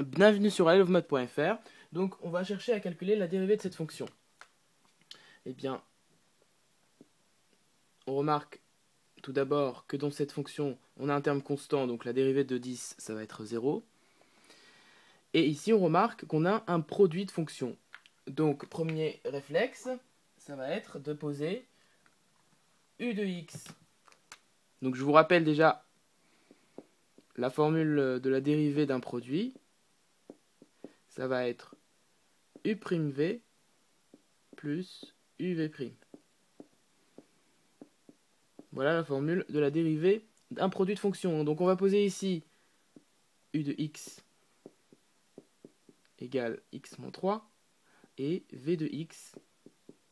Bienvenue sur iloveMath.fr. Donc on va chercher à calculer la dérivée de cette fonction. Eh bien, on remarque tout d'abord que dans cette fonction, on a un terme constant, donc la dérivée de 10, ça va être 0. Et ici, on remarque qu'on a un produit de fonction. Donc, premier réflexe, ça va être de poser u de x. Donc, je vous rappelle déjà la formule de la dérivée d'un produit. Ça va être u'v plus uv'. Voilà la formule de la dérivée d'un produit de fonction. Donc, on va poser ici u de x égale x moins 3 et v de x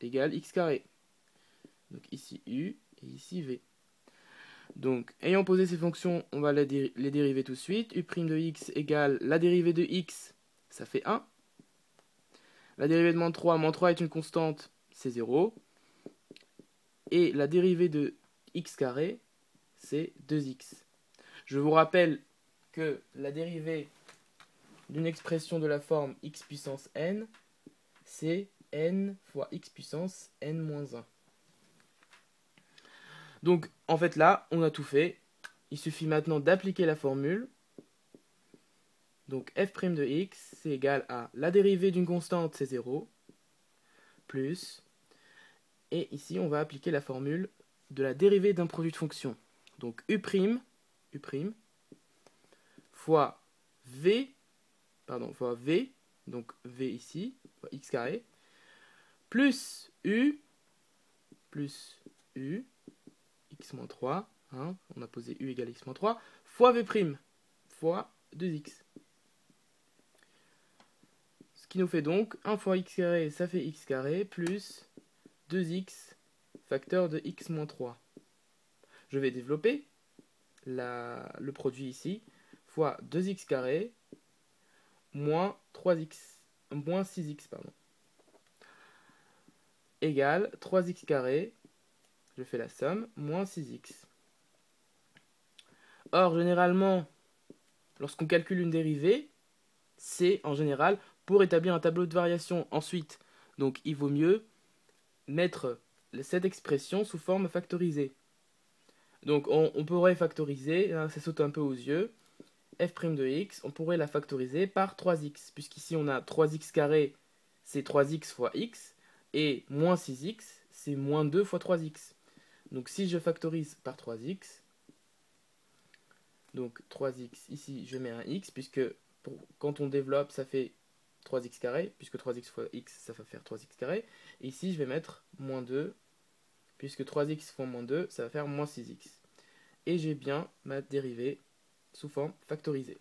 égale x carré. Donc ici u et ici v. Donc ayant posé ces fonctions, on va les dériver tout de suite. U' de x égale la dérivée de x, ça fait 1. La dérivée de moins 3 est une constante, c'est 0. Et la dérivée de x carré, c'est 2x. Je vous rappelle que la dérivée d'une expression de la forme x puissance n, c'est n fois x puissance n moins 1. Donc, en fait, là, on a tout fait. Il suffit maintenant d'appliquer la formule. Donc, f' de x, c'est égal à la dérivée d'une constante, c'est 0, plus, et ici, on va appliquer la formule de la dérivée d'un produit de fonction. Donc, u', fois fois v, donc v ici, fois x carré, plus u, x moins 3, hein, on a posé u égale x moins 3, fois v', fois 2x. Ce qui nous fait donc 1 fois x carré, ça fait x carré, plus 2x facteur de x moins 3. Je vais développer le produit ici, fois 2x carré, moins 6x, égale 3x carré, je fais la somme, moins 6x. Or, généralement, lorsqu'on calcule une dérivée, c'est en général pour établir un tableau de variation ensuite. Donc, il vaut mieux mettre cette expression sous forme factorisée. Donc, on pourrait factoriser, hein, ça saute un peu aux yeux, f' de x, on pourrait la factoriser par 3x, puisqu'ici on a 3x carré, c'est 3x fois x, et moins 6x, c'est moins 2 fois 3x. Donc si je factorise par 3x, donc 3x, ici je mets un x, puisque quand on développe, ça fait 3x carré, puisque 3x fois x, ça va faire 3x carré. Et ici, je vais mettre moins 2, puisque 3x fois moins 2, ça va faire moins 6x. Et j'ai bien ma dérivée sous forme factorisée.